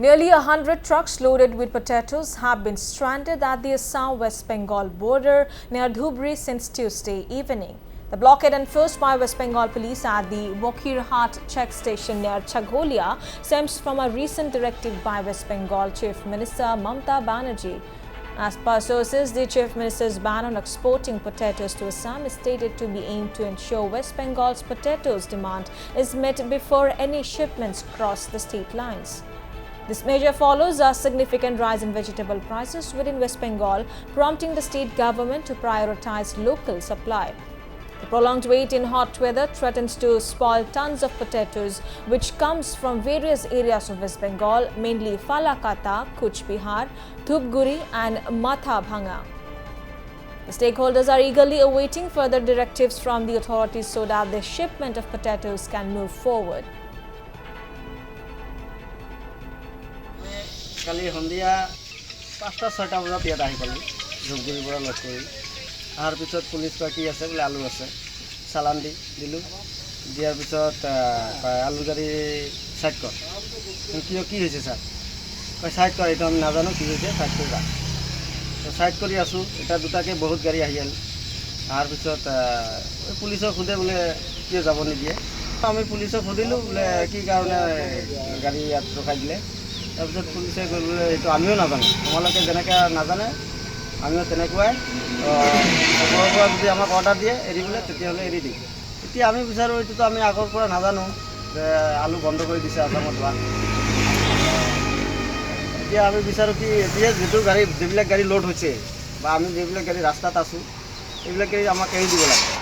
Nearly 100 trucks loaded with potatoes have been stranded at the Assam-West Bengal border near Dhubri since Tuesday evening. The blockade enforced by West Bengal police at the Mokirhat check station near Chagholia stems from a recent directive by West Bengal Chief Minister Mamata Banerjee. As per sources, the Chief Minister's ban on exporting potatoes to Assam is stated to be aimed to ensure West Bengal's potatoes demand is met before any shipments cross the state lines. This measure follows a significant rise in vegetable prices within West Bengal, prompting the state government to prioritize local supply. The prolonged wait in hot weather threatens to spoil tons of potatoes, which comes from various areas of West Bengal, mainly Falakata, Kuch Bihar, Dhupguri and Mathabhanga. The stakeholders are eagerly awaiting further directives from the authorities so that the shipment of potatoes can move forward. কালি সন্ধিয়া ৫টা-৬টা বজাত ইয়াত আহি পালোঁ ধূপগুৰিৰ পৰা লগ কৰি অহাৰ পিছত police কয় কি আছে বোলে আলু আছে চালান দিলোঁ দিয়াৰ পিছত আলু গাড়ী চাইড কৰ কিয় কি হৈছে ছাৰ কয় চাইড কৰ এইটো আমি নাজানো কি হৈছে চাইড কৰি যা তো চাইড কৰি আছোঁ এটা দুটাকৈ বহুত গাড়ী আহি গ'ল অহাৰ পিছত পুলিচক সোধে বোলে কিয় যাব নিদিয়ে আমি পুলিচক সুধিলোঁ বোলে কি কাৰণে গাড়ী ইয়াত ৰখাই দিলে তাৰপিছত পুলিচে গ'লে এইটো আমিও নাজানো তোমালোকে যেনেকৈ নাজানে আমিও তেনেকুৱাই ওপৰৰ পৰা যদি আমাক অৰ্ডাৰ দিয়ে এৰিবলৈ তেতিয়াহ'লে এৰি দিম এতিয়া আমি বিচাৰোঁ এইটোতো আমি আগৰ পৰা নাজানো যে আলু বন্ধ কৰি দিছে আসামত হোৱা এতিয়া আমি বিচাৰোঁ কি এতিয়া যিবিলাক গাড়ী লোড হৈছে বা আমি যিবিলাক গাড়ী ৰাস্তাত আছোঁ এইবিলাক গাড়ী আমাক এৰি দিব লাগে